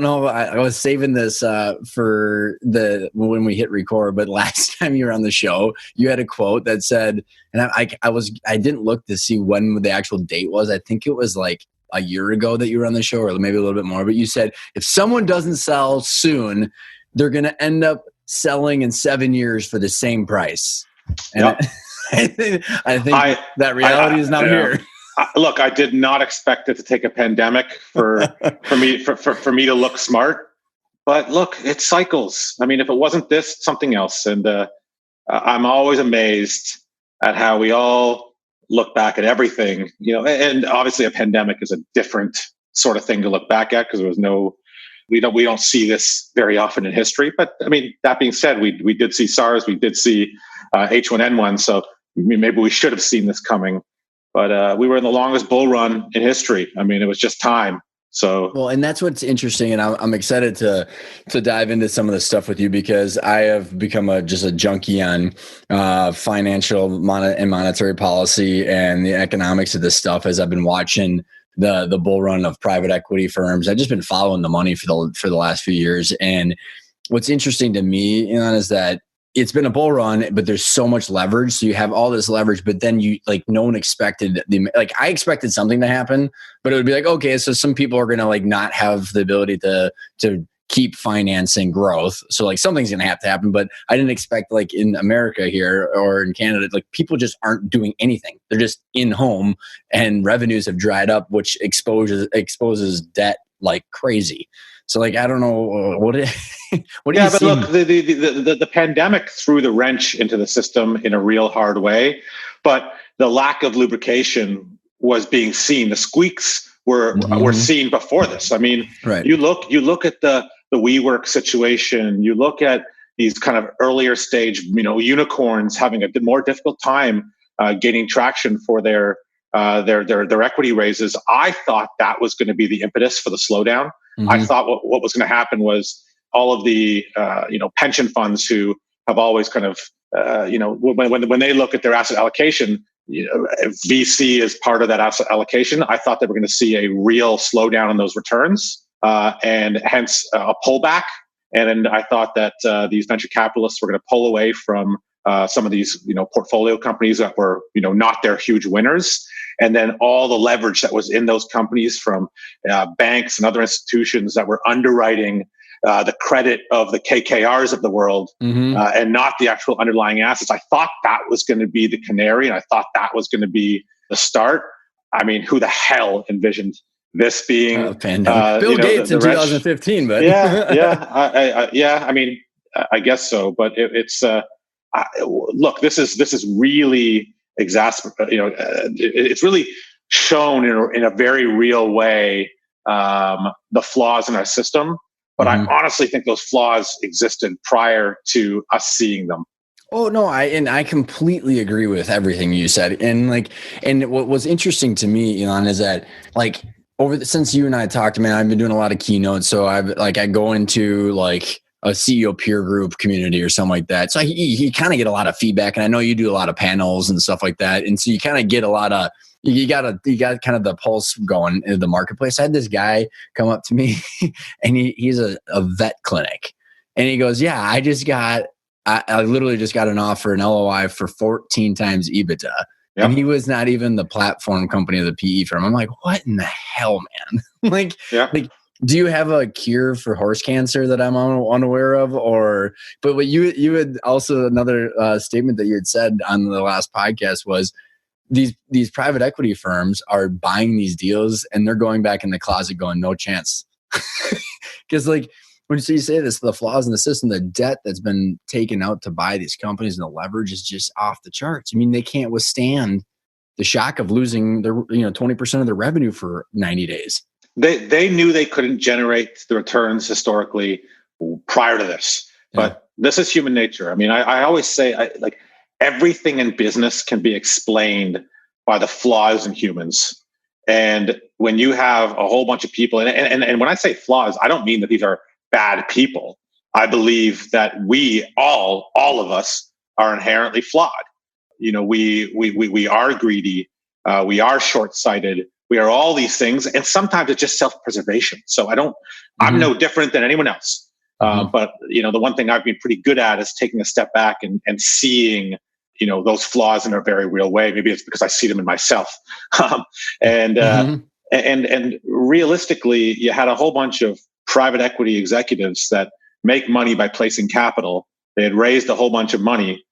know. I was saving this for when we hit record. But last time you were on the show, you had a quote that said, and I didn't look to see when the actual date was. I think it was like a year ago that you were on the show, or maybe a little bit more. But you said if someone doesn't sell soon, they're going to end up selling in 7 years for the same price. And yep. I think that reality is now here. Look, I did not expect it to take a pandemic for me to look smart. But look, it cycles. I mean, if it wasn't this, something else. And I'm always amazed at how we all look back at everything. And obviously a pandemic is a different sort of thing to look back at because there was no. We don't see this very often in history. But I mean, that being said, we did see SARS, we did see H1N1. So maybe we should have seen this coming. But we were in the longest bull run in history. I mean, it was just time. So well, and that's what's interesting, and I'm excited to dive into some of this stuff with you because I have become just a junkie on financial and monetary policy and the economics of this stuff as I've been watching the bull run of private equity firms. I've just been following the money for the last few years, and what's interesting to me, Ilan, is that it's been a bull run, but there's so much leverage. So you have all this leverage, but then no one expected I expected something to happen, but it would be like, okay, so some people are going to not have the ability to keep financing growth. So something's going to have to happen, but I didn't expect in America here or in Canada, people just aren't doing anything. They're just in home and revenues have dried up, which exposes debt like crazy. So I don't know what do you see? Look, the pandemic threw the wrench into the system in a real hard way, but the lack of lubrication was being seen. The squeaks were seen before this. I mean, right. You look at the WeWork situation. You look at these kind of earlier stage, unicorns having a more difficult time gaining traction for their equity raises. I thought that was going to be the impetus for the slowdown. I thought what was going to happen was all of the pension funds who have always kind of when they look at their asset allocation, VC is part of that asset allocation. I thought they were going to see a real slowdown in those returns and hence a pullback. And I thought that these venture capitalists were going to pull away from some of these portfolio companies that were not their huge winners. And then all the leverage that was in those companies from banks and other institutions that were underwriting the credit of the KKRs of the world and not the actual underlying assets. I thought that was going to be the canary, and I thought that was going to be the start. I mean, who the hell envisioned this being pandemic? Bill Gates in 2015, but yeah. I mean, I guess so. But it's look, this is really it's really shown in a very real way the flaws in our system. But I honestly think those flaws existed prior to us seeing them. Oh no, I completely agree with everything you said. And what was interesting to me, Ilan, is that since you and I talked, man, I've been doing a lot of keynotes. So I go into a CEO peer group community or something like that. So you kind of get a lot of feedback, and I know you do a lot of panels and stuff like that. And so you kind of get a lot of, you got kind of the pulse going into the marketplace. I had this guy come up to me and he's a vet clinic, and he goes, yeah, I literally just got an offer, an LOI for 14 times EBITDA. Yep. And he was not even the platform company of the PE firm. I'm like, what in the hell, man? Do you have a cure for horse cancer that I'm unaware of? But what you had also another statement that you had said on the last podcast was these private equity firms are buying these deals and they're going back in the closet going, no chance. Because when you say this, the flaws in the system, the debt that's been taken out to buy these companies and the leverage is just off the charts. I mean, they can't withstand the shock of losing their 20% of their revenue for 90 days. They knew they couldn't generate the returns historically prior to this, but this is human nature. I mean, I always say everything in business can be explained by the flaws in humans. And when you have a whole bunch of people, and when I say flaws, I don't mean that these are bad people. I believe that we all of us are inherently flawed. We are greedy. We are short-sighted. We are all these things. And sometimes it's just self-preservation. So I'm no different than anyone else. But, the one thing I've been pretty good at is taking a step back and seeing, those flaws in a very real way. Maybe it's because I see them in myself. And realistically, you had a whole bunch of private equity executives that make money by placing capital. They had raised a whole bunch of money,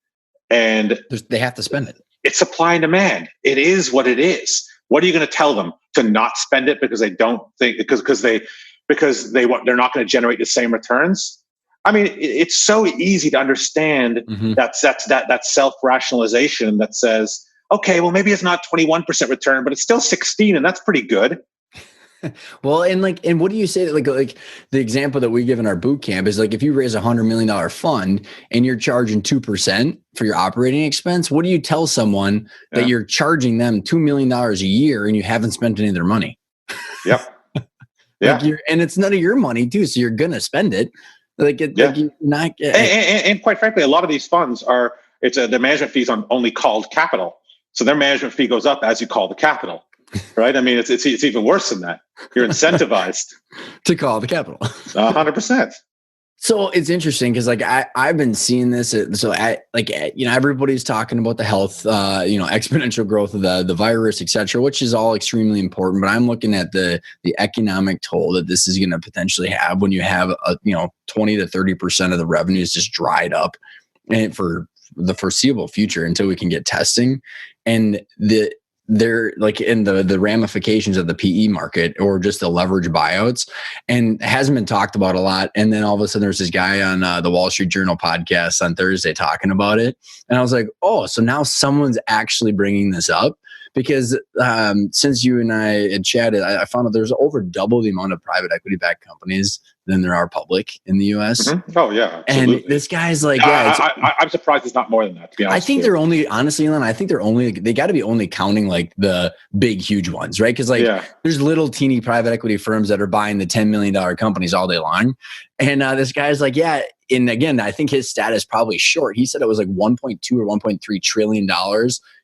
and they have to spend it. It's supply and demand. It is what it is. What are you going to tell them to not spend it because they don't think they're not going to generate the same returns? I mean, it's so easy to understand that self-rationalization that says, okay, well, maybe it's not 21% return, but it's still 16, and that's pretty good. Well, and what do you say that like the example that we give in our boot camp is like, if you raise $100 million fund and you're charging 2% for your operating expense, what do you tell someone that you're charging them $2 million a year and you haven't spent any of their money? Yep. Yeah. And it's none of your money too. So you're going to spend it. And quite frankly, a lot of these funds the management fees on only called capital. So their management fee goes up as you call the capital. Right. I mean, it's even worse than that. You're incentivized to call the capital. 100%. So it's interesting because I've been seeing this. So everybody's talking about the health, exponential growth of the virus, et cetera, which is all extremely important. But I'm looking at the economic toll that this is going to potentially have when you have 20 to 30% of the revenues just dried up, and for the foreseeable future until we can get testing, and they're like in the ramifications of the PE market or just the leverage buyouts, and hasn't been talked about a lot. And then all of a sudden there's this guy on the Wall Street Journal podcast on Thursday talking about it. And I was like, oh, so now someone's actually bringing this up, because since you and I had chatted, I found out there's over double the amount of private equity backed companies than there are public in the US. Oh yeah. Absolutely. And this guy's like, I'm surprised it's not more than that, to be honest. I think they're only, honestly, Ilan, they got to be only counting like the big, huge ones, right? Because there's little teeny private equity firms that are buying the $10 million companies all day long. And this guy's like, yeah. And again, I think his stat is probably short. He said it was like $1.2 or $1.3 trillion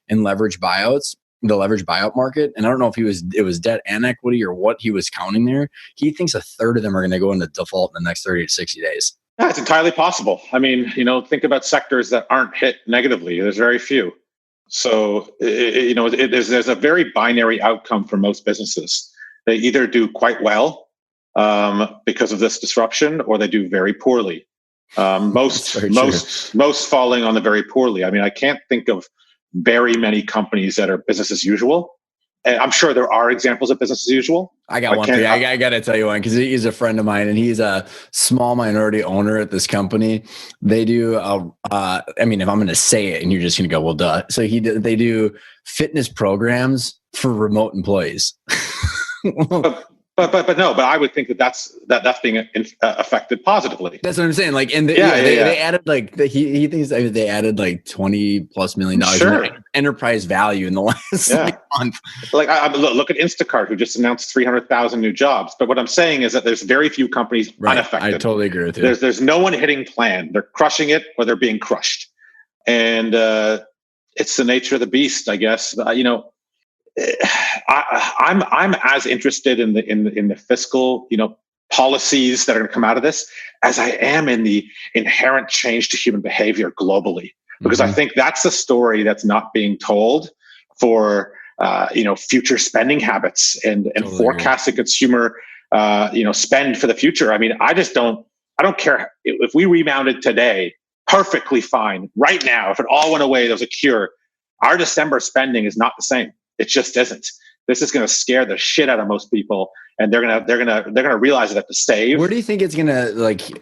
in leverage buyouts, the leverage buyout market. And I don't know if it was debt and equity or what he was counting there. He thinks a third of them are going to go into default in the next 30 to 60 days. Yeah, it's entirely possible. I mean, think about sectors that aren't hit negatively. There's very few. So, there's a very binary outcome for most businesses. They either do quite well because of this disruption, or they do very poorly. Most falling on the very poorly. I mean, I can't think of very many companies that are business as usual. And I'm sure there are examples of business as usual. I got one. I got to tell you one, because he's a friend of mine and he's a small minority owner at this company. They do, if I'm going to say it and you're just going to go, well, duh. So they do fitness programs for remote employees. But I would think that's being affected positively. That's what I'm saying. Like, and they added he thinks they added like $20+ million in enterprise value in the last month. Like, look at Instacart, who just announced 300,000 new jobs. But what I'm saying is that there's very few companies unaffected. I totally agree with you. There's no one hitting plan. They're crushing it, or they're being crushed, and it's the nature of the beast, I guess. I'm as interested in the fiscal, policies that are going to come out of this as I am in the inherent change to human behavior globally, because I think that's the story that's not being told for future spending habits and totally forecasting consumer spend for the future. I mean, I don't care if we rebounded today perfectly fine right now. If it all went away, there was a cure. Our December spending is not the same. It just isn't. This is going to scare the shit out of most people, and they're gonna realize they have to save. Where do you think it's gonna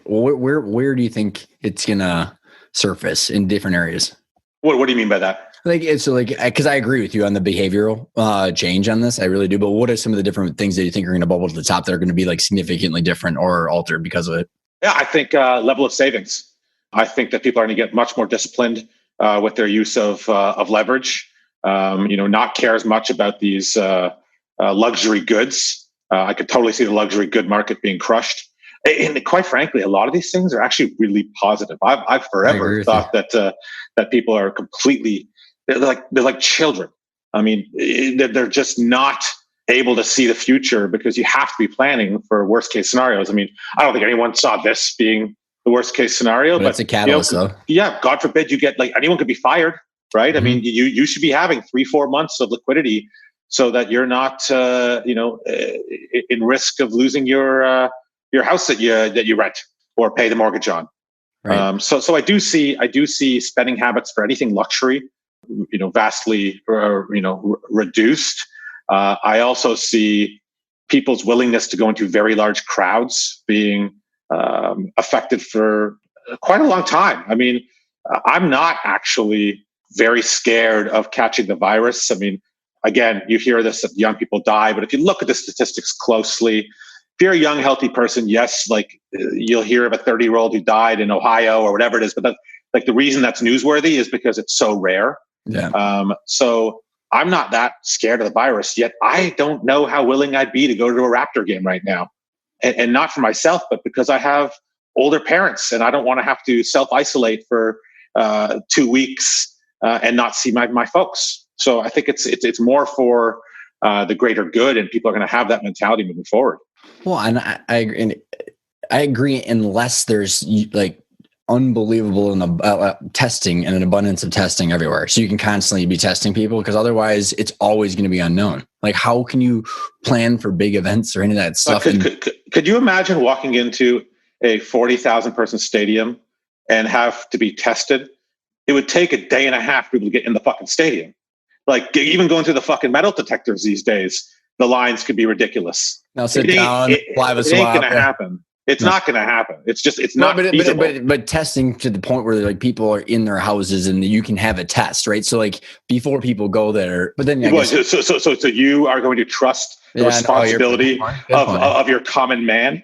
where do you think it's gonna surface in different areas? What do you mean by that? Because I agree with you on the behavioral change on this. I really do. But what are some of the different things that you think are going to bubble to the top that are going to be like significantly different or altered because of it? Yeah, I think level of savings. I think that people are going to get much more disciplined with their use of leverage. Not care as much about these luxury goods. I could totally see the luxury good market being crushed. And quite frankly, a lot of these things are actually really positive. I've forever thought that people are they're like children. I mean, they're just not able to see the future because you have to be planning for worst case scenarios. I mean, I don't think anyone saw this being the worst case scenario, but it's a catalyst, though. Yeah, God forbid you get, like, anyone could be fired, right? Mm-hmm. I mean, you should be having 3-4 months of liquidity so that you're not, in risk of losing your house that you rent or pay the mortgage on. Right. So I do see spending habits for anything luxury, vastly, reduced. I also see people's willingness to go into very large crowds being affected for quite a long time. I mean, I'm not actually very scared of catching the virus. I mean, again, you hear this, that young people die, but if you look at the statistics closely, if you're a young, healthy person, yes, like you'll hear of a 30-year-old who died in Ohio or whatever it is, but the reason that's newsworthy is because it's so rare. Yeah. So I'm not that scared of the virus, yet I don't know how willing I'd be to go to a Raptor game right now. And not for myself, but because I have older parents and I don't want to have to self-isolate for 2 weeks and not see my folks. So I think it's more for the greater good, and people are going to have that mentality moving forward. Well, and I agree. And I agree, unless there's like unbelievable testing and an abundance of testing everywhere, so you can constantly be testing people, because otherwise it's always going to be unknown. Like, how can you plan for big events or any of that stuff? Could you imagine walking into a 40,000 person stadium and have to be tested? It would take a day and a half for people to get in the fucking stadium. Like, even going through the fucking metal detectors these days, the lines could be ridiculous. Now sit down, live a swap. It ain't going to happen. It's not going to happen. It's not feasible. But testing to the point where like people are in their houses and you can have a test, right? So like before people go there, but then so you are going to trust the responsibility of your common man?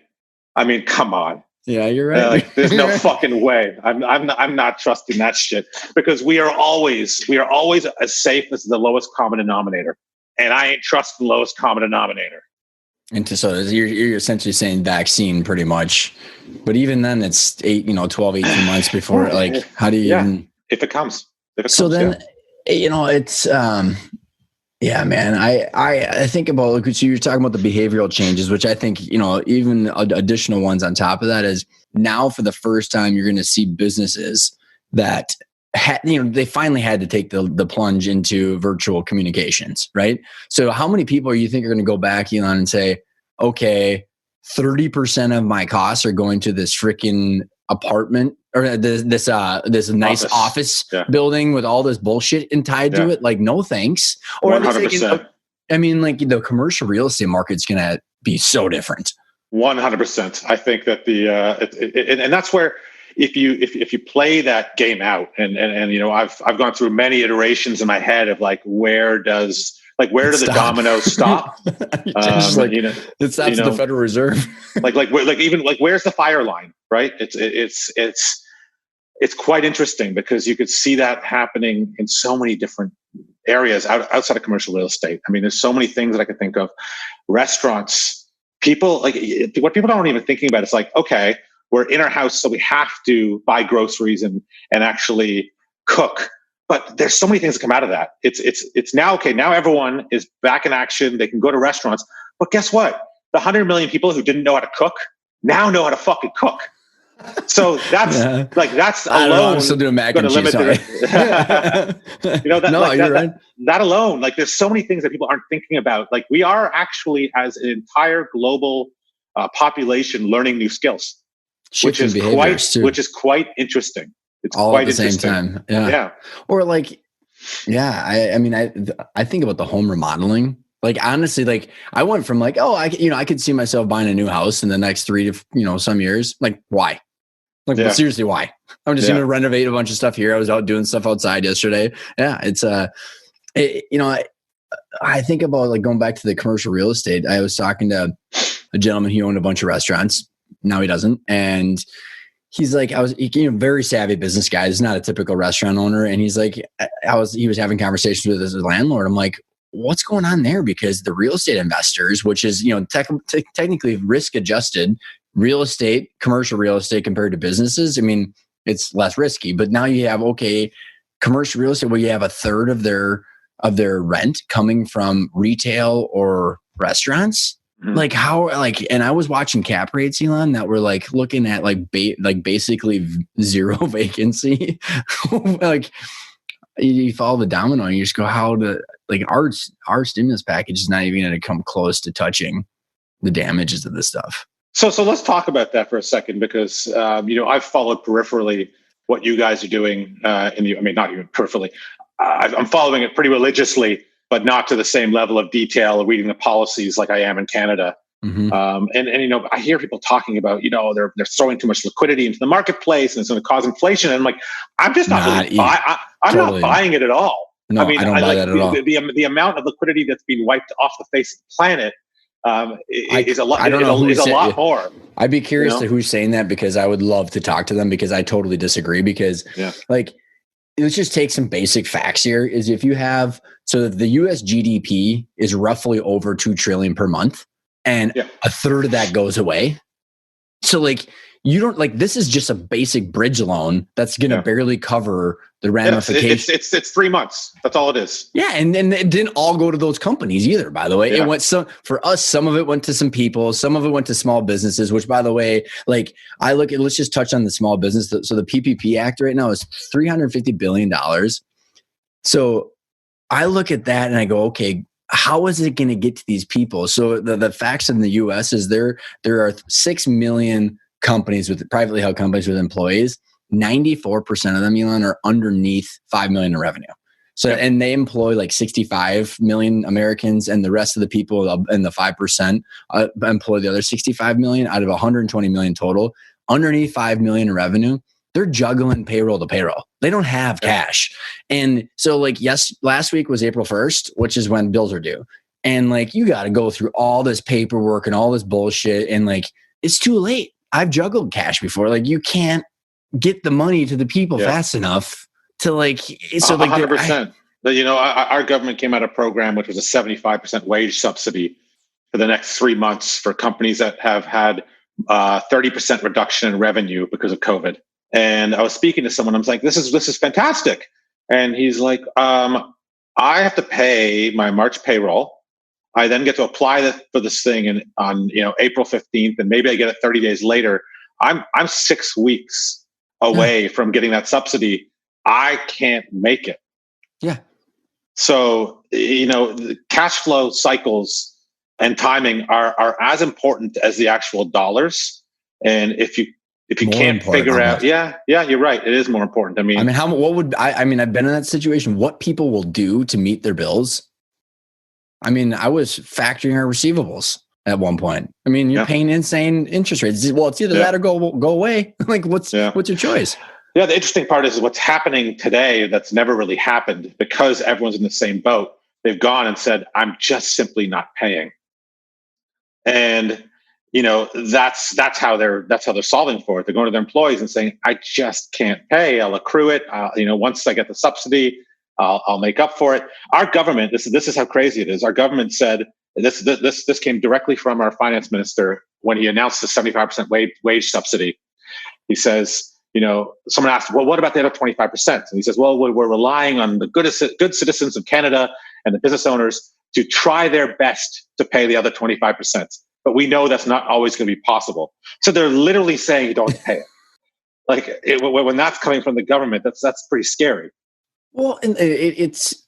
I mean, come on. Yeah, you're right. Like, there's no fucking way. I'm not trusting that shit, because we are always as safe as the lowest common denominator, and I ain't trusting the lowest common denominator. And so you're essentially saying vaccine pretty much, but even then it's 12, 18 months before, like, how do you even, if it comes, then, it's, yeah, man, I think about, so you're talking about the behavioral changes, which I think, even additional ones on top of that is now for the first time, you're going to see businesses that they finally had to take the plunge into virtual communications, right? So how many people you think are going to go back, Ilan, and say, okay, 30% of my costs are going to this freaking apartment or this nice office building with all this bullshit tied to it? Like, no thanks. Or 100%. I mean, like, the commercial real estate market's going to be so different. 100%. I think that and that's where, if you play that game out, and I've gone through many iterations in my head of like, where do the dominoes stop? It stops at the Federal Reserve. where's the fire line, right? It's quite interesting, because you could see that happening in so many different areas outside of commercial real estate. I mean, there's so many things that I could think of. Restaurants, people, like, what people aren't even thinking about is like, okay, we're in our house, so we have to buy groceries and actually cook. But there's so many things that come out of that. It's now, okay, now everyone is back in action. They can go to restaurants. But guess what? The 100 million people who didn't know how to cook now know how to fucking cook. So that's alone. I'm still doing mac and cheese. That alone, like, there's so many things that people aren't thinking about. Like, we are actually, as an entire global population, learning new skills. Which is quite interesting. It's all quite at the same time. Yeah. Or like, I mean, I think about the home remodeling. Like, honestly, like, I went from like, I could see myself buying a new house in the next 3 to some years. Like, why? Like, seriously, why? I'm just going to renovate a bunch of stuff here. I was out doing stuff outside yesterday. Yeah, it's I think about, like, going back to the commercial real estate. I was talking to a gentleman. He owned a bunch of restaurants. Now he doesn't. And he's like, very savvy business guy. He's not a typical restaurant owner. And he's like, he was having conversations with his landlord. I'm like, what's going on there? Because the real estate investors, which is, technically risk adjusted real estate, commercial real estate compared to businesses, I mean, it's less risky. But now you have, commercial real estate where you have a third of their of their rent coming from retail or restaurants. Like how, like, and I was watching cap rates, Elon, that were like looking at like basically zero vacancy. Like you follow the domino and you just go, how to, like our stimulus package is not even going to come close to touching the damages of this stuff. So let's talk about that for a second, because I've followed peripherally what you guys are doing not even peripherally. I'm following it pretty religiously, but not to the same level of detail, reading the policies like I am in Canada. Mm-hmm. I hear people talking about, they're throwing too much liquidity into the marketplace and it's going to cause inflation. And I'm like, I'm just not really not buying it at all. No, I don't buy that at all. The amount of liquidity that's being wiped off the face of the planet is a lot more. I'd be curious to who's saying that, because I would love to talk to them, because I totally disagree. Because like, let's just take some basic facts here. Is if you have, so the US GDP is roughly over 2 trillion per month, and a third of that goes away. So like, you don't, like, this is just a basic bridge loan that's going to barely cover the ramifications. It's 3 months. That's all it is. Yeah. And then it didn't all go to those companies either, by the way. It went for us, some of it went to some people, some of it went to small businesses, which, by the way, like let's just touch on the small business. So the PPP Act right now is $350 billion. So I look at that and I go, okay, how is it going to get to these people? So the facts in the US is there are 6 million companies with privately held companies with employees. 94% of them, Elon, are underneath 5 million in revenue. So, and they employ like 65 million Americans, and the rest of the people in the 5% employ the other 65 million out of 120 million total. Underneath 5 million in revenue, they're juggling payroll to payroll. They don't have cash. And so like, last week was April 1st, which is when bills are due. And like, you got to go through all this paperwork and all this bullshit. And like, it's too late. I've juggled cash before. Like, you can't get the money to the people fast enough to like, so like 100%. Our government came out of a program which was a 75% wage subsidy for the next 3 months for companies that have had 30% reduction in revenue because of COVID. And I was speaking to someone. I was like, "This is fantastic." And he's like, "I have to pay my March payroll. I then get to apply for this thing on April 15th, and maybe I get it 30 days later. I'm 6 weeks away from getting that subsidy. I can't make it." Yeah. So the cash flow cycles and timing are as important as the actual dollars. And if you can't figure out, you're right. It is more important. I mean, I've been in that situation. What people will do to meet their bills. I mean, I was factoring our receivables at one point. I mean, you're paying insane interest rates. Well, it's either that or go away. Like, what's your choice? Yeah, the interesting part is what's happening today that's never really happened, because everyone's in the same boat. They've gone and said, "I'm just simply not paying." And that's how they're solving for it. They're going to their employees and saying, "I just can't pay. I'll accrue it. Once I get the subsidy, I'll make up for it." Our government, this is how crazy it is. Our government said this came directly from our finance minister when he announced the 75% wage subsidy. He says, someone asked, "Well, what about the other 25%?" And he says, "Well, we're relying on the good citizens of Canada and the business owners to try their best to pay the other 25%. But we know that's not always going to be possible." So they're literally saying, "Don't pay it." Like, when that's coming from the government, that's pretty scary. Well, and it's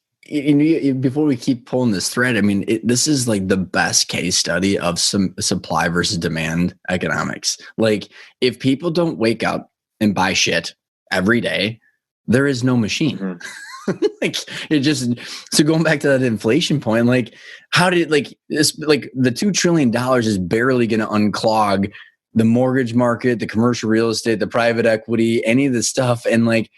before we keep pulling this thread, I mean, this is like the best case study of some supply versus demand economics. Like, if people don't wake up and buy shit every day, there is no machine. Mm-hmm. Like, so going back to that inflation point, like, how did the $2 trillion is barely going to unclog the mortgage market, the commercial real estate, the private equity, any of this stuff. And like,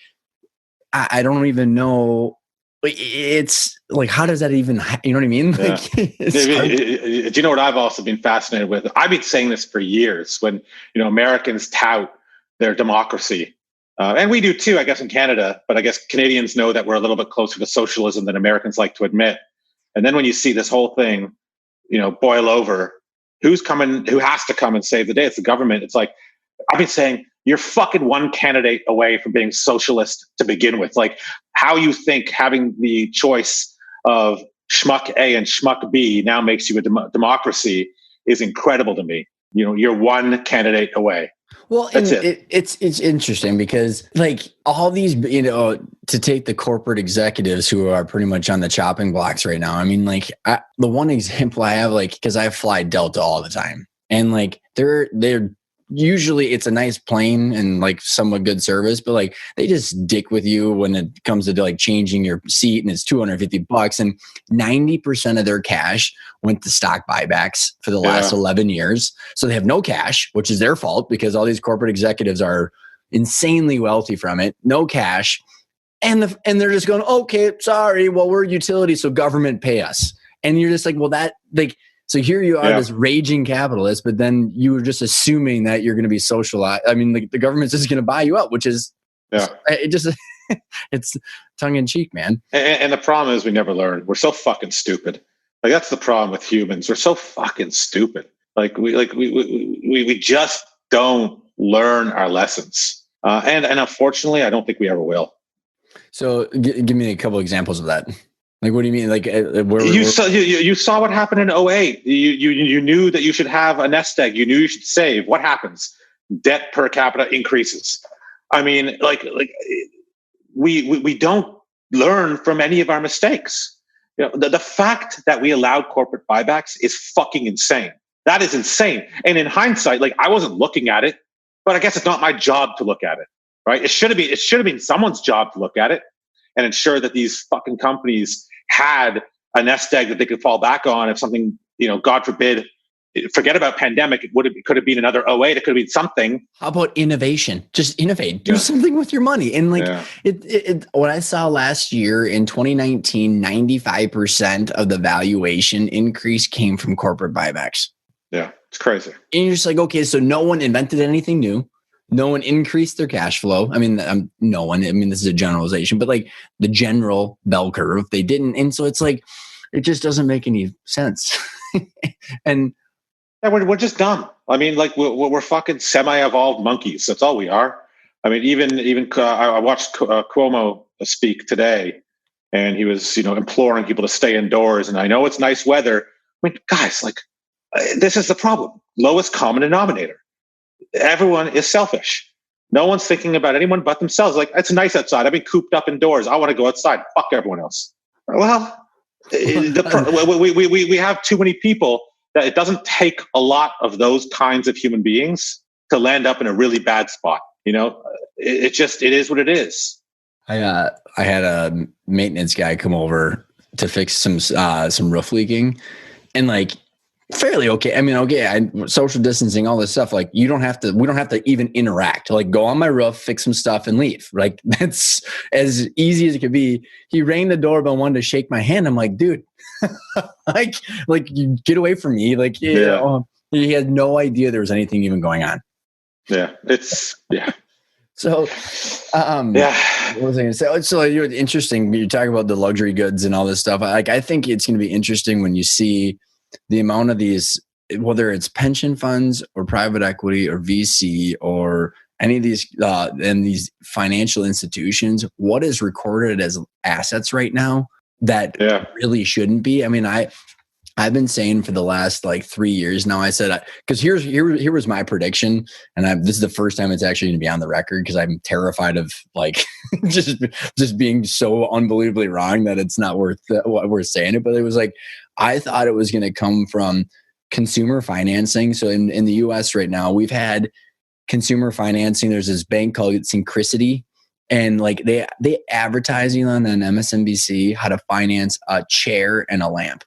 I don't even know. It's like, how does that even, you know what I mean? Like, do you know what I've also been fascinated with? I've been saying this for years when, Americans tout their democracy. And we do too, I guess, in Canada, but I guess Canadians know that we're a little bit closer to socialism than Americans like to admit. And then when you see this whole thing, boil over, who has to come and save the day? It's the government. It's like, I've been saying, you're fucking one candidate away from being socialist to begin with. Like, how you think having the choice of schmuck A and schmuck B now makes you a democracy is incredible to me. You're one candidate away. Well, That's and it. It's interesting because like all these, to take the corporate executives who are pretty much on the chopping blocks right now. I mean, like the one example I have, like, because I fly Delta all the time, and like they're usually it's a nice plane and like somewhat good service, but like they just dick with you when it comes to like changing your seat, and it's $250, and 90% of their cash went to stock buybacks for the last 11 years. So they have no cash, which is their fault because all these corporate executives are insanely wealthy from it. No cash. And they're just going, okay, sorry. Well, we're a utility, so government pay us. And you're just like, well, that like, so here you are, this raging capitalist, but then you were just assuming that you're going to be socialized. I mean, the government's just going to buy you up, which is, it just, it's tongue in cheek, man. And the problem is we never learn. We're so fucking stupid. Like that's the problem with humans. We're so fucking stupid. We just don't learn our lessons. And unfortunately, I don't think we ever will. So give me a couple examples of that. Like, what do you mean? Like, you saw what happened in 2008. You knew that you should have a nest egg. You knew you should save. What happens? Debt per capita increases. I mean, we don't learn from any of our mistakes. The fact that we allowed corporate buybacks is fucking insane. That is insane. And in hindsight, like I wasn't looking at it, but I guess it's not my job to look at it, right? It should have been someone's job to look at it and ensure that these fucking companies had a nest egg that they could fall back on if something, God forbid, forget about pandemic. Could have been another 2008. It could have been something. How about innovation? Just innovate. Do something with your money. And like what I saw last year in 2019, 95% of the valuation increase came from corporate buybacks. Yeah, it's crazy. And you're just like, okay, so no one invented anything new. No one increased their cash flow. I mean, no one. I mean, this is a generalization, but like the general bell curve, they didn't. And so it's like, it just doesn't make any sense. And we're just dumb. I mean, like we're fucking semi-evolved monkeys. That's all we are. I mean, even I watched Cuomo speak today, and he was imploring people to stay indoors. And I know it's nice weather. I mean, guys, like this is the problem. Lowest common denominator. Everyone is selfish. No one's thinking about anyone but themselves. Like, it's nice outside. I've been cooped up indoors. I want to go outside. Fuck everyone else. Well, we have too many people that it doesn't take a lot of those kinds of human beings to land up in a really bad spot. It is what it is. I had a maintenance guy come over to fix some roof leaking, and like, fairly okay. I mean, okay, social distancing, all this stuff. Like, we don't have to even interact. Like, go on my roof, fix some stuff, and leave. Like, that's as easy as it could be. He rang the doorbell, wanted to shake my hand. I'm like, dude, like you get away from me. Like, he had no idea there was anything even going on. Yeah, So, what was I going to say? So, interesting. You talk about the luxury goods and all this stuff. Like, I think it's going to be interesting when you see the amount of these, whether it's pension funds or private equity or VC or any of these and these financial institutions, what is recorded as assets right now that really shouldn't be. I mean, I've been saying for the last like 3 years now, I said, because here was my prediction. And this is the first time it's actually going to be on the record, because I'm terrified of like just being so unbelievably wrong that it's not worth what we're saying it. But it was like, I thought it was going to come from consumer financing. So in the US right now, we've had consumer financing. There's this bank called Synchronicity. And like they advertising on MSNBC how to finance a chair and a lamp.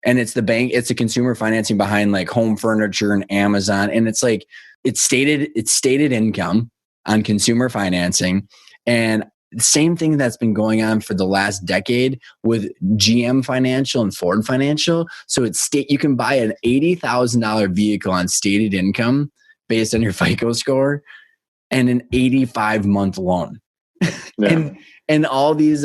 And it's the bank, it's the consumer financing behind like home furniture and Amazon. And it's like, it's stated income on consumer financing. And the same thing that's been going on for the last decade with GM Financial and Ford Financial. So you can buy an $80,000 vehicle on stated income based on your FICO score and an 85-month loan. And all these,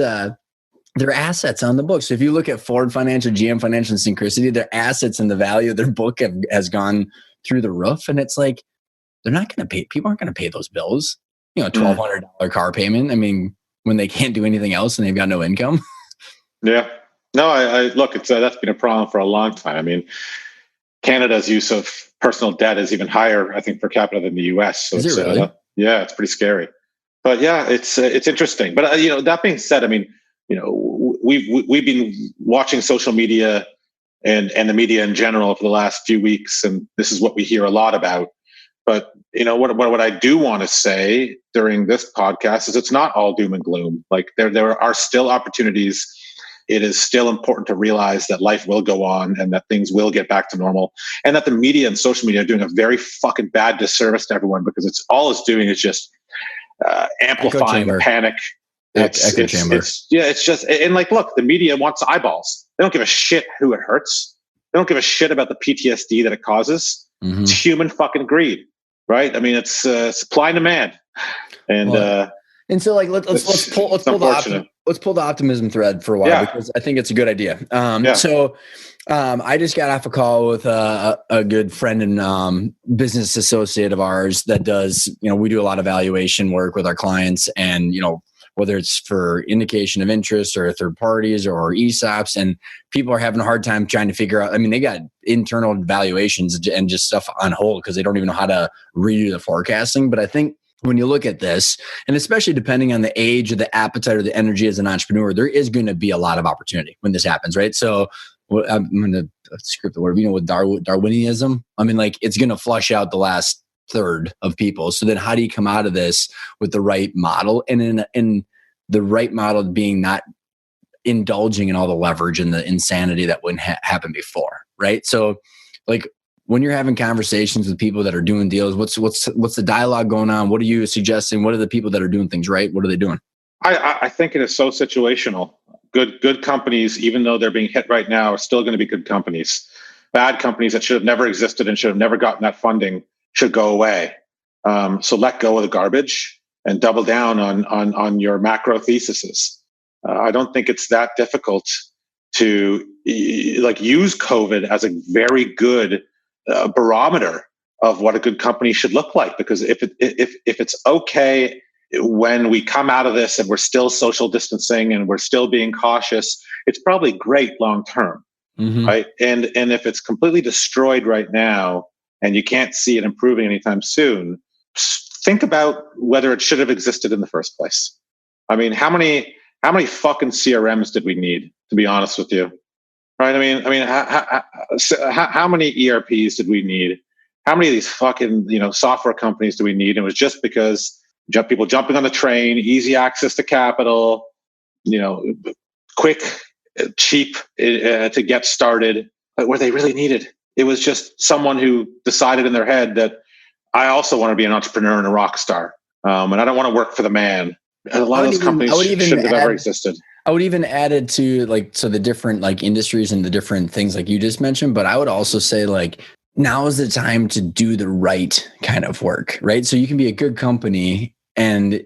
their assets on the book. So if you look at Ford Financial, GM Financial, and Synchronicity, their assets and the value of their book has gone through the roof. And it's like, they're not going to pay. People aren't going to pay those bills. $1,200 car payment. I mean, when they can't do anything else and they've got no income. Yeah. No, I look, it's that's been a problem for a long time. I mean, Canada's use of personal debt is even higher, I think, per capita than the U.S. So Is it it's really? yeah, it's pretty scary. But yeah, it's interesting. But that being said, I mean, we've been watching social media and the media in general for the last few weeks, and this is what we hear a lot about. But what I do want to say during this podcast is it's not all doom and gloom. Like there are still opportunities. It is still important to realize that life will go on and that things will get back to normal, and that the media and social media are doing a very fucking bad disservice to everyone, because it's doing is just Echo amplifying the chamber. panic. Echo chamber. It's just, and like, look, the media wants eyeballs. They don't give a shit who it hurts. They don't give a shit about the PTSD that it causes. Mm-hmm. It's human fucking greed, right? I mean, it's supply and demand, and and so like let's pull the optimism thread for a while, because I think it's a good idea. So I just got off a call with a good friend and business associate of ours that does, we do a lot of valuation work with our clients, and whether it's for indication of interest or third parties or ESOPs, and people are having a hard time trying to figure out. I mean, they got internal valuations and just stuff on hold because they don't even know how to redo the forecasting. But I think when you look at this, and especially depending on the age or the appetite or the energy as an entrepreneur, there is going to be a lot of opportunity when this happens, right? So I'm going to script the word, with Darwinism, I mean, like, it's going to flush out the last third of people. So then how do you come out of this with the right model, and in the right model being not indulging in all the leverage and the insanity that wouldn't happen before, right? So like, when you're having conversations with people that are doing deals, what's the dialogue going on? What are you suggesting? What are the people that are doing things right? What are they doing? I think it is so situational. Good companies, even though they're being hit right now, are still going to be good companies. Bad companies that should have never existed and should have never gotten that funding should go away. So let go of the garbage and double down on your macro theses. I don't think it's that difficult to use COVID as a very good barometer of what a good company should look like. Because if it's okay when we come out of this and we're still social distancing and we're still being cautious, it's probably great long term, right? And if it's completely destroyed right now and you can't see it improving anytime soon, think about whether it should have existed in the first place. I mean, how many fucking CRMs did we need, to be honest with you? Right? I mean, how many ERPs did we need? How many of these fucking software companies do we need? And it was just because people jumping on the train, easy access to capital, quick, cheap to get started. But were they really needed? It was just someone who decided in their head that I also want to be an entrepreneur and a rock star, and I don't want to work for the man. And a lot of those companies shouldn't have ever existed. I would even add it to the different industries and the different things like you just mentioned. But I would also say now is the time to do the right kind of work, right? So you can be a good company, and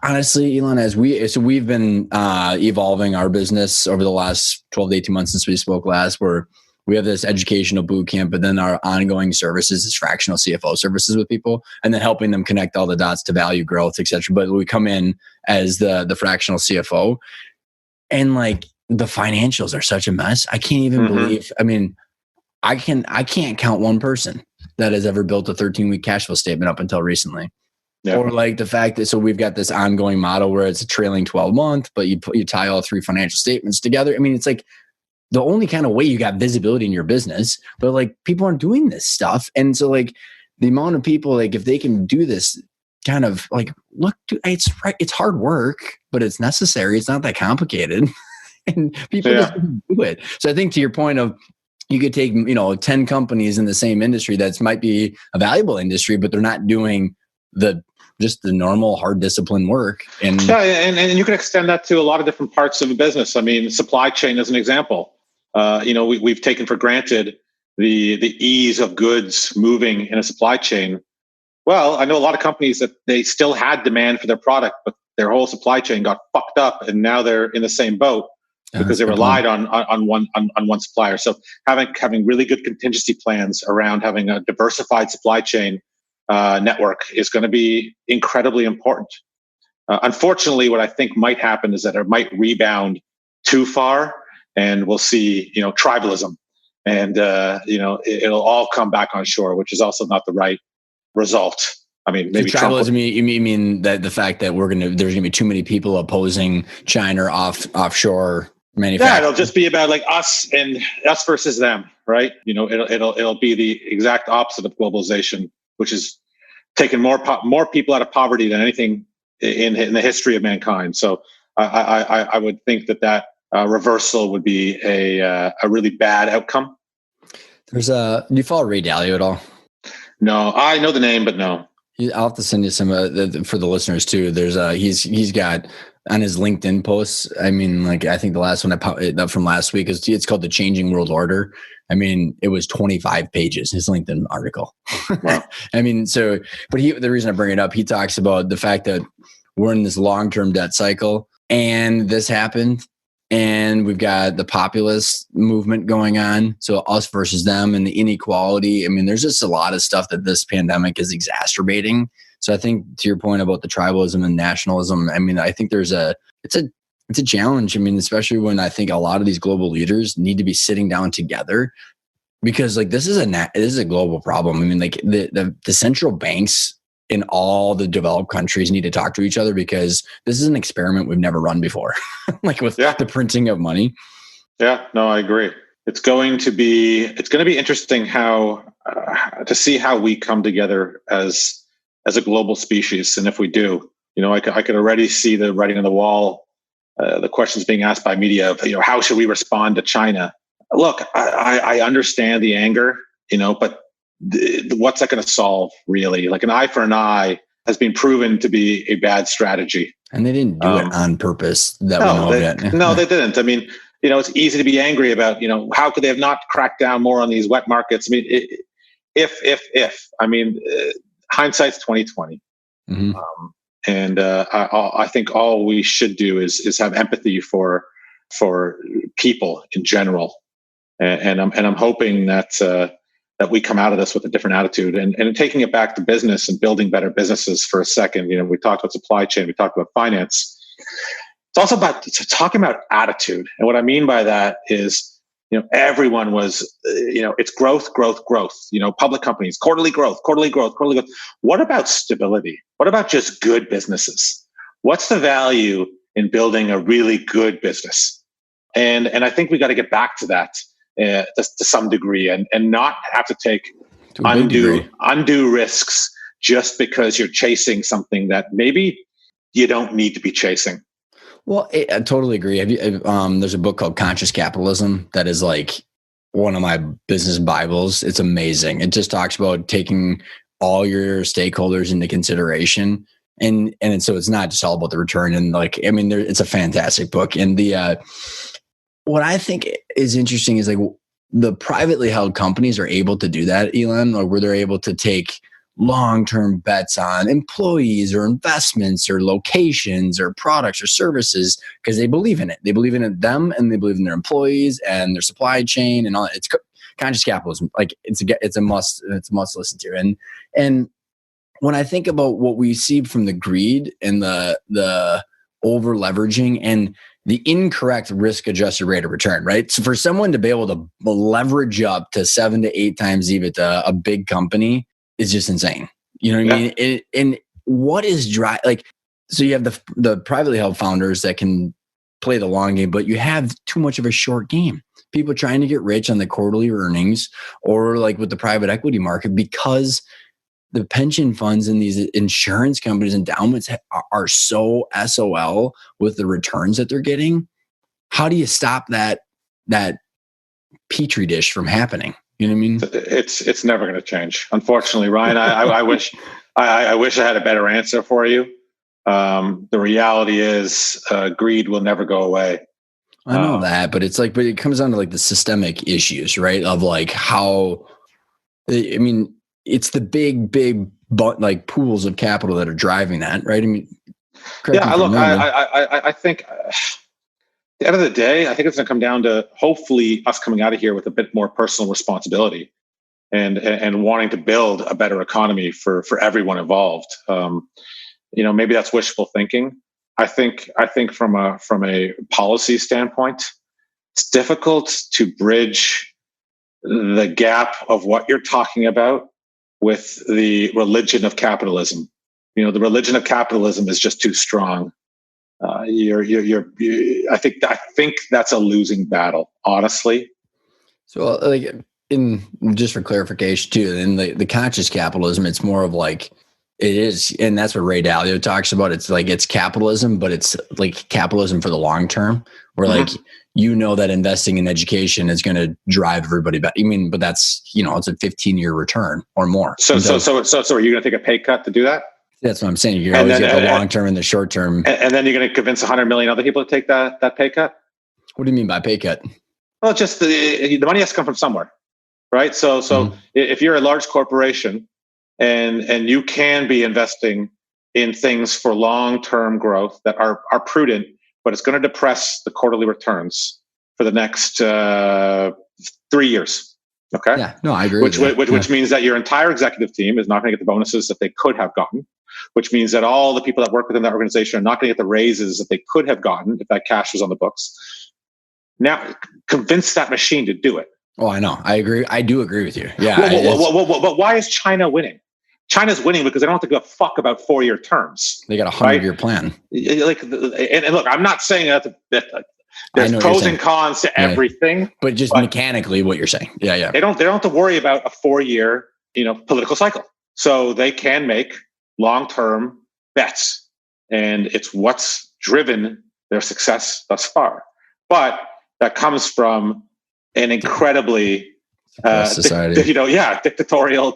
honestly, Ilan, we've been evolving our business over the last 12 to 18 months since we spoke last, where we have this educational boot camp, but then our ongoing services is fractional CFO services with people, and then helping them connect all the dots to value growth, et cetera. But we come in as the fractional CFO, and the financials are such a mess. I can't even believe, I mean, I can't count one person that has ever built a 13-week cash flow statement up until recently. Yeah. Or the fact that, so we've got this ongoing model where it's a trailing 12 month, but you tie all three financial statements together. I mean, it's the only kind of way you got visibility in your business, but people aren't doing this stuff. And so the amount of people, if they can do this kind of look, it's right. It's hard work, but it's necessary. It's not that complicated and people just do it. So I think to your point of, you could take, 10 companies in the same industry that might be a valuable industry, but they're not doing just the normal hard discipline work. And you can extend that to a lot of different parts of a business. I mean, supply chain as an example. We've taken for granted the ease of goods moving in a supply chain. Well, I know a lot of companies that they still had demand for their product, but their whole supply chain got fucked up, and now they're in the same boat because they relied on one supplier. So having really good contingency plans around having a diversified supply chain network is going to be incredibly important. Unfortunately, what I think might happen is that it might rebound too far, and we'll see, tribalism, and it'll all come back on shore, which is also not the right result. I mean, maybe so tribalism. You mean that the fact that there's gonna be too many people opposing China or offshore manufacturing? Yeah, it'll just be about like us versus them, right? It'll be the exact opposite of globalization, which is taking more people out of poverty than anything in the history of mankind. So I would think that reversal would be a really bad outcome. Do you follow Ray Dalio at all? No, I know the name, but no. I'll have to send you some for the listeners too. There's he's got on his LinkedIn posts. I mean, like I think the last one from last week it's called The Changing World Order. I mean, it was 25 pages, his LinkedIn article. Wow. I mean, but the reason I bring it up, he talks about the fact that we're in this long-term debt cycle and this happened. And we've got the populist movement going on. So us versus them and the inequality. I mean, there's just a lot of stuff that this pandemic is exacerbating. So I think to your point about the tribalism and nationalism, I mean, I think it's a challenge. I mean, especially when I think a lot of these global leaders need to be sitting down together, because like this is a global problem. I mean, like the central banks in all the developed countries need to talk to each other, because this is an experiment we've never run before, like with the printing of money. Yeah, no, I agree. It's going to be interesting how to see how we come together as a global species. And if we do, I could already see the writing on the wall, the questions being asked by media of, how should we respond to China? Look, I understand the anger, but what's that going to solve really? Like an eye for an eye has been proven to be a bad strategy. And they didn't do it on purpose that we know of yet. No, they didn't. I mean, it's easy to be angry about, how could they have not cracked down more on these wet markets? I mean, hindsight's 2020. Mm-hmm. And I think all we should do is have empathy for people in general. And I'm hoping that we come out of this with a different attitude, and taking it back to business and building better businesses for a second. We talked about supply chain, we talked about finance. It's also about talking about attitude. And what I mean by that is, everyone was, it's growth. Public companies, quarterly growth. What about stability? What about just good businesses? What's the value in building a really good business? And I think we got to get back to that. To some degree, and not have to take undue risks just because you're chasing something that maybe you don't need to be chasing. Well, I totally agree. There's a book called Conscious Capitalism that is like one of my business Bibles. It's amazing. It just talks about taking all your stakeholders into consideration. And so it's not just all about the return. And it's a fantastic book. And what I think is interesting is like the privately held companies are able to do that, Ilan, or where they're able to take long-term bets on employees or investments or locations or products or services because they believe in it. They believe in them, and they believe in their employees and their supply chain and all. It's conscious capitalism. Like it's a must. It's a must listen to. And when I think about what we see from the greed and the over leveraging and the incorrect risk-adjusted rate of return, right? So for someone to be able to leverage up to 7 to 8 times EBITDA, a big company, is just insane. You know what I mean? And what is so you have the privately held founders that can play the long game, but you have too much of a short game. People trying to get rich on the quarterly earnings, or like with the private equity market, because the pension funds and these insurance companies, endowments are so SOL with the returns that they're getting. How do you stop that petri dish from happening? You know what I mean? It's never going to change. Unfortunately, Ryan, I wish I had a better answer for you. The reality is greed will never go away. I know that, but it comes down to like the systemic issues, right? Of like how, I mean, it's the big like pools of capital that are driving that, right? I mean, I think at the end of the day, I think it's going to come down to hopefully us coming out of here with a bit more personal responsibility and wanting to build a better economy for everyone involved. Maybe that's wishful thinking. I think from a policy standpoint, It's difficult to bridge the gap of what you're talking about with the religion of capitalism. The religion of capitalism is just too strong. I think that's a losing battle, honestly. So, like, in just for clarification too, in the conscious capitalism, it's more of like it is, and that's what Ray Dalio talks about. It's like it's capitalism, but it's like capitalism for the long term, where like that investing in education is going to drive everybody back. But that's it's a 15-year return or more. So are you going to take a pay cut to do that? That's what I'm saying. You always get the long term and the short term, and then you're going to convince 100 million other people to take that pay cut. What do you mean by pay cut? Well, just the money has to come from somewhere, right? So if you're a large corporation and you can be investing in things for long-term growth that are prudent, but it's going to depress the quarterly returns for the next 3 years. Okay. Yeah. No, I agree. Which means that your entire executive team is not going to get the bonuses that they could have gotten. Which means that all the people that work within that organization are not going to get the raises that they could have gotten if that cash was on the books. Now, convince that machine to do it. Oh, I know. I agree. I do agree with you. Yeah. But why is China winning? China's winning because they don't have to give a fuck about 4-year terms. They got a 100-year plan. And look, I'm not saying that there's pros and cons to everything. But just mechanically what you're saying. Yeah. They don't have to worry about a 4-year, political cycle. So they can make long-term bets, and it's what's driven their success thus far. But that comes from an incredibly society, dictatorial,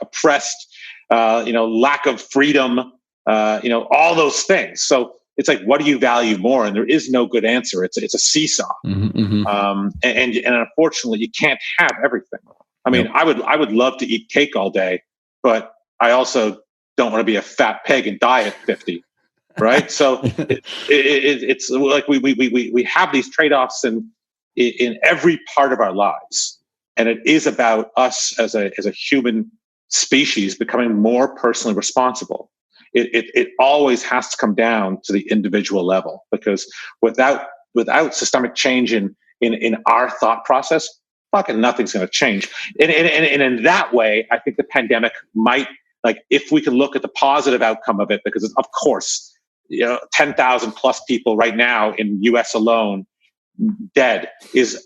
oppressed, lack of freedom, all those things. So it's like, what do you value more? And there is no good answer. It's a seesaw, and unfortunately, you can't have everything. I mean, I would love to eat cake all day, but I also don't want to be a fat pig and die at 50, right? So it's like we have these trade-offs in every part of our lives, and it is about us as a human species becoming more personally responsible. It always has to come down to the individual level, because without systemic change in our thought process, fucking nothing's going to change. And in that way, I think the pandemic might. Like, if we can look at the positive outcome of it, because of course, 10,000 plus people right now in US alone dead is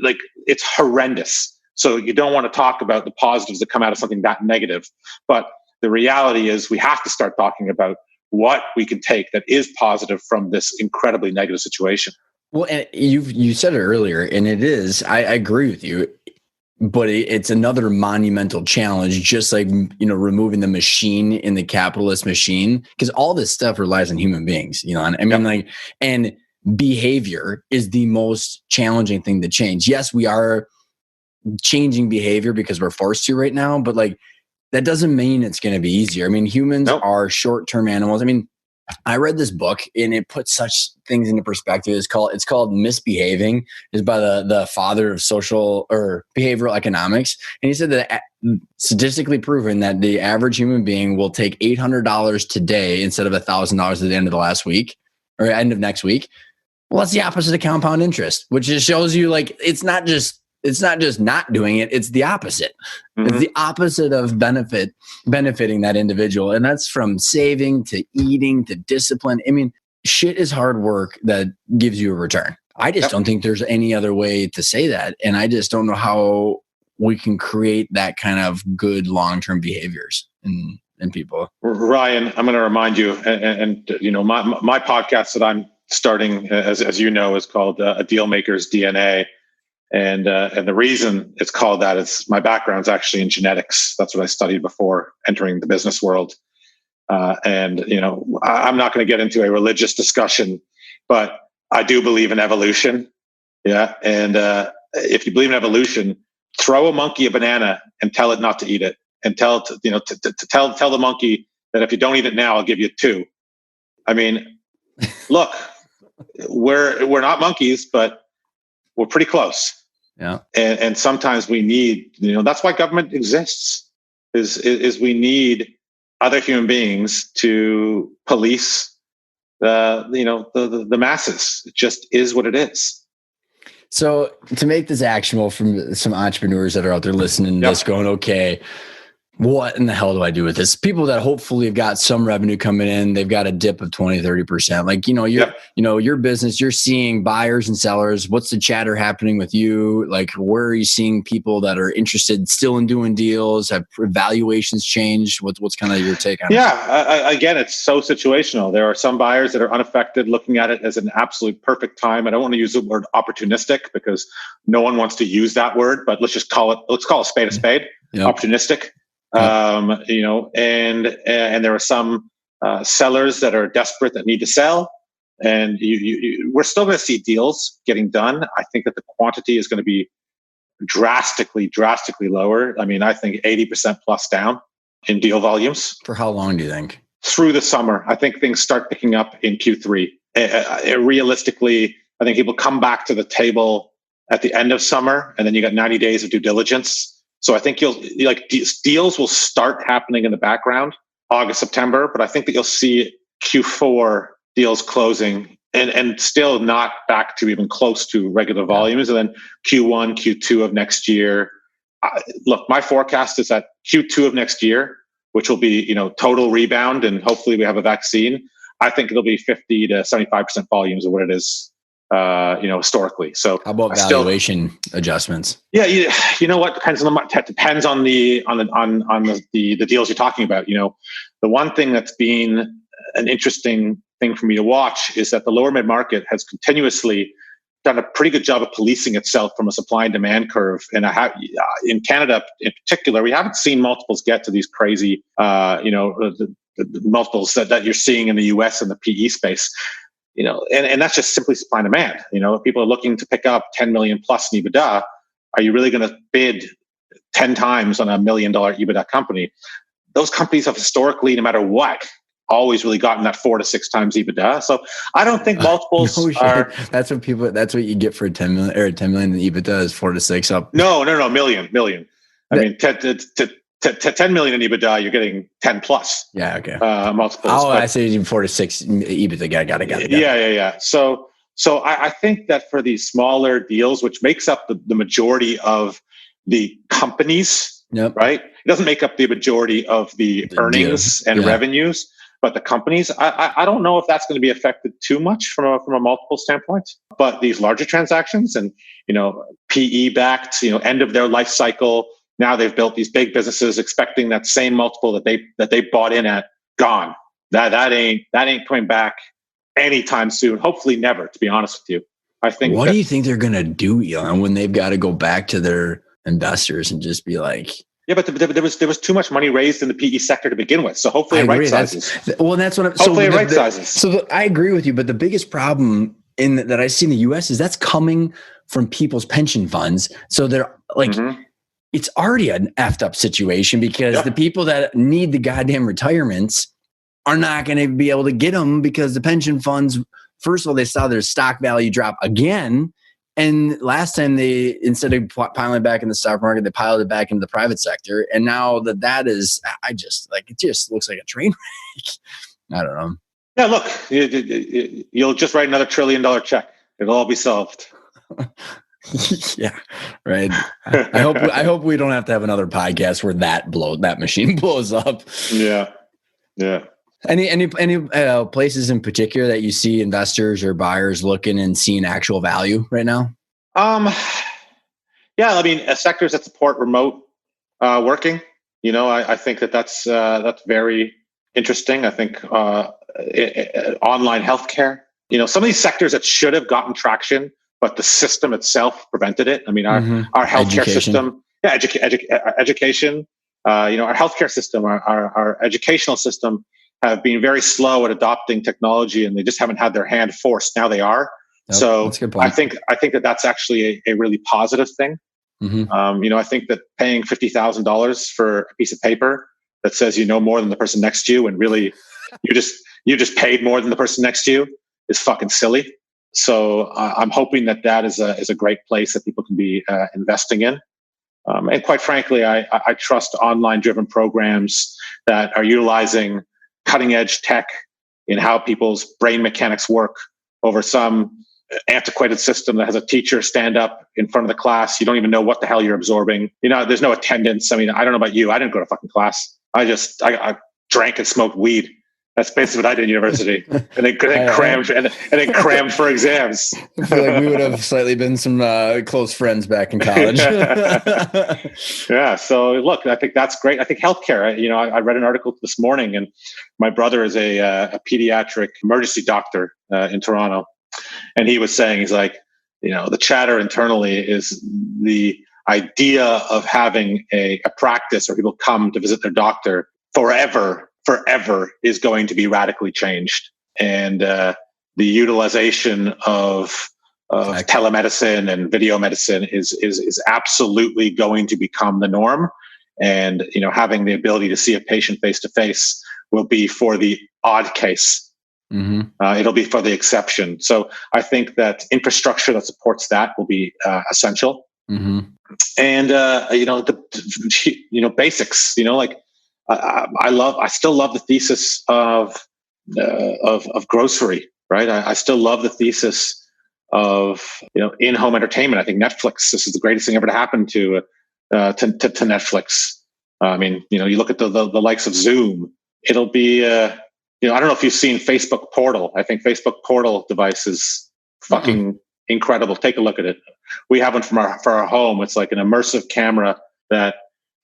like, it's horrendous. So you don't want to talk about the positives that come out of something that negative. But the reality is we have to start talking about what we can take that is positive from this incredibly negative situation. Well, and you said it earlier, and it is, I agree with you. But it's another monumental challenge, just like, removing the machine in the capitalist machine, because all this stuff relies on human beings, and behavior is the most challenging thing to change. Yes, we are changing behavior because we're forced to right now, but like, that doesn't mean it's going to be easier. I mean, humans are short-term animals. I mean, I read this book and it puts such things into perspective. It's called Misbehaving. It's by the father of social or behavioral economics. And he said that statistically proven that the average human being will take $800 today instead of $1,000 at the end of the last week or end of next week. Well, that's the opposite of compound interest, which just shows you like, it's not just not doing it. It's the opposite. Mm-hmm. It's the opposite of benefiting that individual. And that's from saving to eating to discipline. I mean, shit is hard work that gives you a return. I just don't think there's any other way to say that. And I just don't know how we can create that kind of good long-term behaviors in people. Ryan, I'm going to remind you, and my podcast that I'm starting, as you know, is called A Dealmaker's DNA. And the reason it's called that is my background's actually in genetics. That's what I studied before entering the business world. I'm not going to get into a religious discussion, but I do believe in evolution. Yeah. And if you believe in evolution, throw a monkey a banana and tell it not to eat it, and tell the monkey that if you don't eat it now, I'll give you 2. I mean, look, we're not monkeys, but we're pretty close. Yeah. And sometimes we need, that's why government exists, is we need other human beings to police the masses. It just is what it is. So to make this actionable from some entrepreneurs that are out there listening to this going, okay, what in the hell do I do with this? People that hopefully have got some revenue coming in, they've got a dip of 20, 30%. Like, your business, you're seeing buyers and sellers. What's the chatter happening with you? Like, where are you seeing people that are interested still in doing deals? Have valuations changed? What's kind of your take on it? Yeah, again, it's so situational. There are some buyers that are unaffected, looking at it as an absolute perfect time. I don't want to use the word opportunistic because no one wants to use that word, but let's call a spade a spade. Opportunistic. And there are some sellers that are desperate that need to sell, and we're still going to see deals getting done. I think that the quantity is going to be drastically lower. I mean, I think 80% plus down in deal volumes. For how long do you think? Through the summer. I think things start picking up in Q3. Realistically, I think people come back to the table at the end of summer, and then you got 90 days of due diligence. So I think deals will start happening in the background, August, September, but I think that you'll see Q4 deals closing and still not back to even close to regular volumes. And then Q1, Q2 of next year. Look, my forecast is that Q2 of next year, which will be, total rebound, and hopefully we have a vaccine. I think it'll be 50 to 75% volumes of what it is. Historically. So how about valuation adjustments? Yeah, you know what depends on the deals you're talking about. The one thing that's been an interesting thing for me to watch is that the lower mid market has continuously done a pretty good job of policing itself from a supply and demand curve. And in Canada, in particular, we haven't seen multiples get to these crazy, the multiples that you're seeing in the US and the PE space. And that's just simply supply and demand. People are looking to pick up 10 million plus in EBITDA. Are you really going to bid 10 times on $1 million EBITDA company? Those companies have historically, no matter what, always really gotten that 4 to 6 times EBITDA. So I don't think multiples are. That's what you get for 10 million or 10 million in EBITDA is 4 to 6 up. No, million. I mean, 10 million in EBITDA, you're getting 10 plus. Yeah. Okay. Multiples. Oh, I say 4 to 6 EBITDA. Got it. Yeah. So I think that for these smaller deals, which makes up the majority of the companies, right? It doesn't make up the majority of the earnings and revenues, but the companies, I don't know if that's going to be affected too much from a multiple standpoint. But these larger transactions and, PE backed, end of their life cycle. Now they've built these big businesses expecting that same multiple that they bought in at, gone. That ain't coming back anytime soon. Hopefully never, to be honest with you. I think. What do you think they're gonna do, Ilan, when they've got to go back to their investors and just be like, yeah, but there was too much money raised in the PE sector to begin with. So hopefully it right sizes. That's what I'm. Hopefully it right sizes. So I agree with you, but the biggest problem that I see in the U.S. is that's coming from people's pension funds. So they're like. Mm-hmm. It's already an effed up situation because the people that need the goddamn retirements are not going to be able to get them because the pension funds, first of all, they saw their stock value drop again. And last time instead of piling back in the stock market, they piled it back into the private sector. And now that is, it just looks like a train wreck. I don't know. Yeah, look, you'll just write another $1 trillion check. It'll all be solved. Yeah, right. I hope we don't have to have another podcast where that machine blows up. Yeah. Any places in particular that you see investors or buyers looking and seeing actual value right now? Yeah, I mean, sectors that support remote working. I think that's very interesting. I think online healthcare. Some of these sectors that should have gotten traction, but the system itself prevented it. I mean, our healthcare system, education. Our healthcare system, our educational system have been very slow at adopting technology, and they just haven't had their hand forced. Now they are. Nope, so that's a good point. I think that's actually a really positive thing. Mm-hmm. I think that paying $50,000 for a piece of paper that says you know more than the person next to you, and really you just paid more than the person next to you, is fucking silly. So I'm hoping that is a great place that people can be investing in. And quite frankly, I trust online-driven programs that are utilizing cutting-edge tech in how people's brain mechanics work over some antiquated system that has a teacher stand up in front of the class. You don't even know what the hell you're absorbing. There's no attendance. I mean, I don't know about you. I didn't go to fucking class. I drank and smoked weed. That's basically what I did in university, and then crammed for exams. I feel like we would have slightly been some close friends back in college. Yeah. So look, I think that's great. I think healthcare. I read an article this morning, and my brother is a pediatric emergency doctor in Toronto, and he was saying, he's like, the chatter internally is the idea of having a practice where people come to visit their doctor forever is going to be radically changed. And the utilization of telemedicine and video medicine is absolutely going to become the norm. And, having the ability to see a patient face to face will be for the odd case. Mm-hmm. It'll be for the exception. So I think that infrastructure that supports that will be essential. Mm-hmm. And, the basics, I still love the thesis of grocery, right? I still love the thesis of in-home entertainment. I think Netflix, this is the greatest thing ever to happen to Netflix. I mean, you look at the likes of Zoom. It'll be I don't know if you've seen Facebook Portal. I think Facebook Portal device is fucking incredible. Take a look at it. We have one for our home. It's like an immersive camera that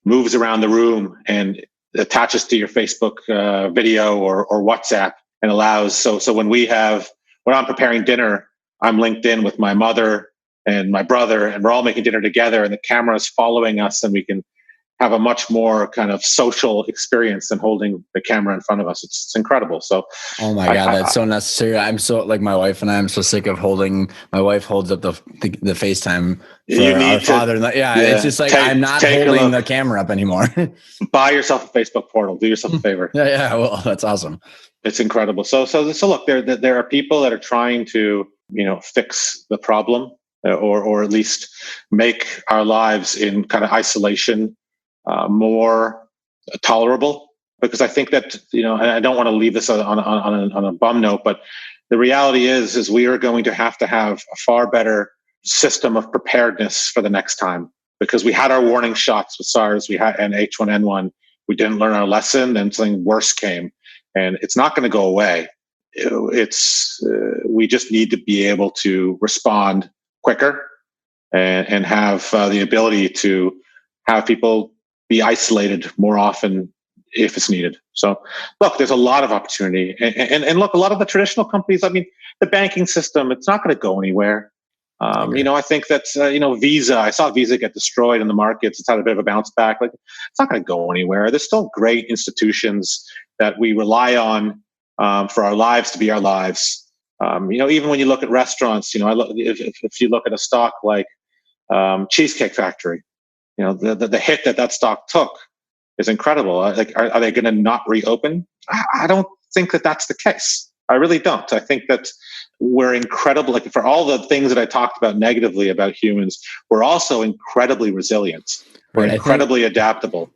moves around the room and attaches to your Facebook video or WhatsApp, and allows so when I'm preparing dinner, I'm linked in with my mother and my brother, and we're all making dinner together, and the camera is following us, and we can have a much more kind of social experience than holding the camera in front of us. It's incredible. So, oh my God, that's so necessary. I'm so, like, my wife and I, I'm so sick of holding. My wife holds up the FaceTime for our father. Yeah, it's just like I'm not holding the camera up anymore. Buy yourself a Facebook Portal. Do yourself a favor. Yeah. Well, that's awesome. It's incredible. So look, there are people that are trying to fix the problem, or at least make our lives in kind of isolation more tolerable, because I think that, and I don't want to leave this on a bum note, but the reality is we are going to have a far better system of preparedness for the next time, because we had our warning shots with SARS, and H1N1. We didn't learn our lesson, and something worse came, and it's not going to go away. We just need to be able to respond quicker and have the ability to have people be isolated more often if it's needed. So look, there's a lot of opportunity, and look, a lot of the traditional companies, I mean, the banking system, it's not going to go anywhere. I think that, Visa, I saw Visa get destroyed in the markets. It's had a bit of a bounce back. Like, it's not going to go anywhere. There's still great institutions that we rely on for our lives to be our lives. Even when you look at restaurants, if you look at a stock like Cheesecake Factory, the hit that stock took is incredible. Like, are they going to not reopen? I don't think that that's the case. I really don't. I think that we're incredible. Like, for all the things that I talked about negatively about humans, we're also incredibly resilient. We're incredibly adaptable.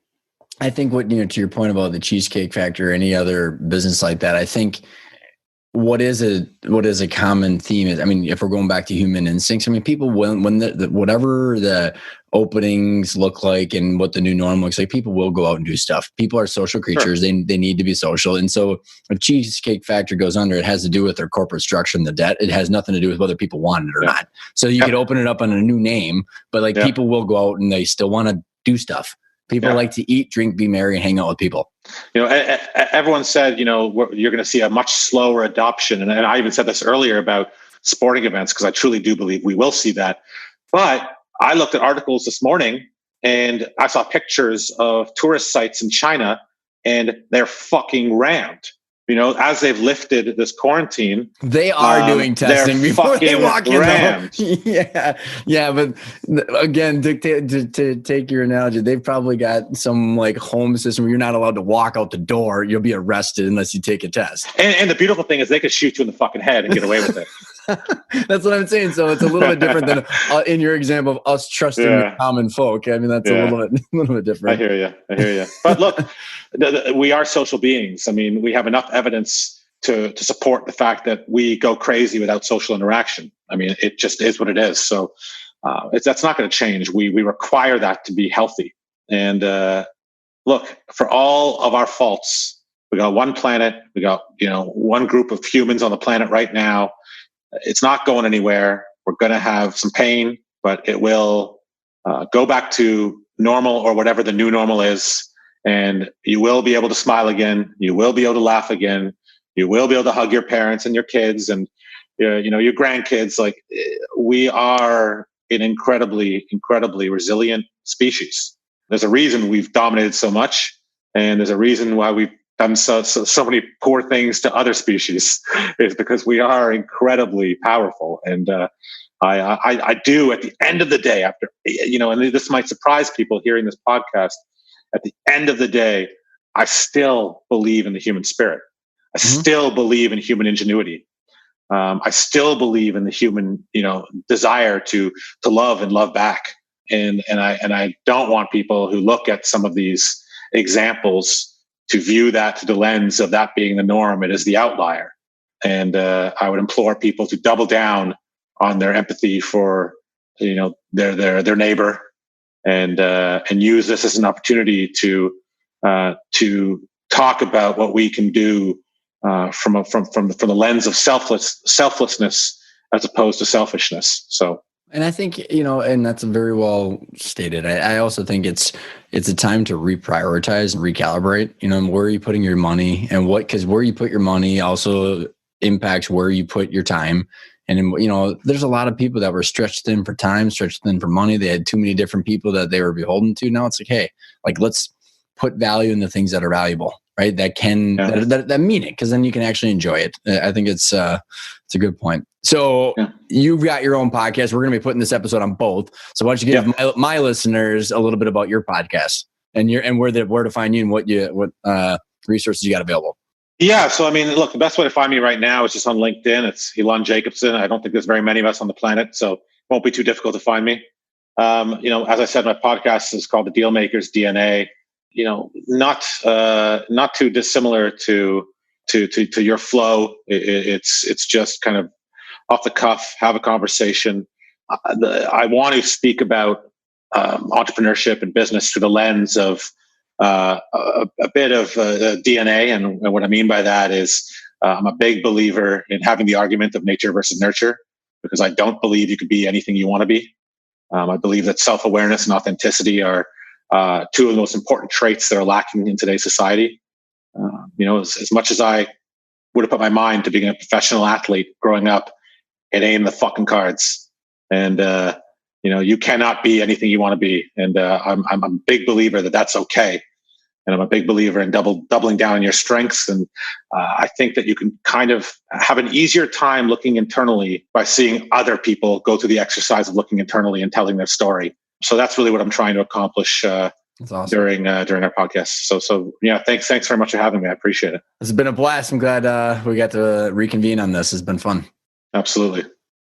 I think to your point about the Cheesecake Factory or any other business like that, I think what is a common theme is, I mean, if we're going back to human instincts, I mean, people, when whatever the openings look like and what the new norm looks like, people will go out and do stuff. People are social creatures. Sure. They need to be social. And so if Cheesecake Factory goes under, it has to do with their corporate structure and the debt. It has nothing to do with whether people want it or not. So you could open it up on a new name, but people will go out and they still want to do stuff. People like to eat, drink, be merry, and hang out with people. Everyone said, you're going to see a much slower adoption. And I even said this earlier about sporting events, because I truly do believe we will see that. But I looked at articles this morning and I saw pictures of tourist sites in China, and they're fucking rammed. As they've lifted this quarantine, they are doing testing before they walk in. Yeah. But again, to take your analogy, they've probably got some like home system where you're not allowed to walk out the door. You'll be arrested unless you take a test. And the beautiful thing is they could shoot you in the fucking head and get away with it. That's what I'm saying. So it's a little bit different than in your example of us trusting the common folk. I mean, that's a little bit different. I hear you. But look, we are social beings. I mean, we have enough evidence to support the fact that we go crazy without social interaction. I mean, it just is what it is. So that's not going to change. We require that to be healthy. And look, for all of our faults, we got one planet. We got one group of humans on the planet right now. It's not going anywhere. We're going to have some pain, but it will go back to normal or whatever the new normal is. And you will be able to smile again. You will be able to laugh again. You will be able to hug your parents and your kids and your grandkids. Like, we are an incredibly, incredibly resilient species. There's a reason we've dominated so much, and there's a reason why we've done so many poor things to other species. Is because we are incredibly powerful. And I do, at the end of the day, after and this might surprise people hearing this podcast, at the end of the day, I still believe in the human spirit. I still believe in human ingenuity. I still believe in the human, desire to love and love back. And I don't want people who look at some of these examples to view that through the lens of that being the norm. It is the outlier. And I would implore people to double down on their empathy for, their neighbor, and use this as an opportunity to talk about what we can do from the lens of selflessness as opposed to selfishness. So. And I think, and that's very well stated. I also think it's a time to reprioritize and recalibrate, where are you putting your money and because where you put your money also impacts where you put your time. And, there's a lot of people that were stretched thin for time, stretched thin for money. They had too many different people that they were beholden to. Now it's like, hey, let's put value in the things that are valuable, right? That can, that mean it, because then you can actually enjoy it. I think it's a good point. So you've got your own podcast. We're going to be putting this episode on both. So why don't you give my listeners a little bit about your podcast and where to find you and what resources you got available? Yeah. So, I mean, look, the best way to find me right now is just on LinkedIn. It's Ilan Jacobson. I don't think there's very many of us on the planet, so it won't be too difficult to find me. As I said, my podcast is called The Dealmaker's DNA. Not too dissimilar to your flow. It's just kind of off the cuff, have a conversation. I want to speak about entrepreneurship and business through the lens of a bit of DNA. And what I mean by that is I'm a big believer in having the argument of nature versus nurture, because I don't believe you could be anything you want to be. I believe that self-awareness and authenticity are two of the most important traits that are lacking in today's society. As much as I would have put my mind to being a professional athlete growing up, it ain't in the fucking cards. And, you cannot be anything you want to be. And I'm a big believer that that's okay. And I'm a big believer in doubling down on your strengths. And I think that you can kind of have an easier time looking internally by seeing other people go through the exercise of looking internally and telling their story. So that's really what I'm trying to accomplish awesome. during our podcast. So yeah, thanks very much for having me. I appreciate it. It's been a blast. I'm glad we got to reconvene on this. It's been fun. Absolutely.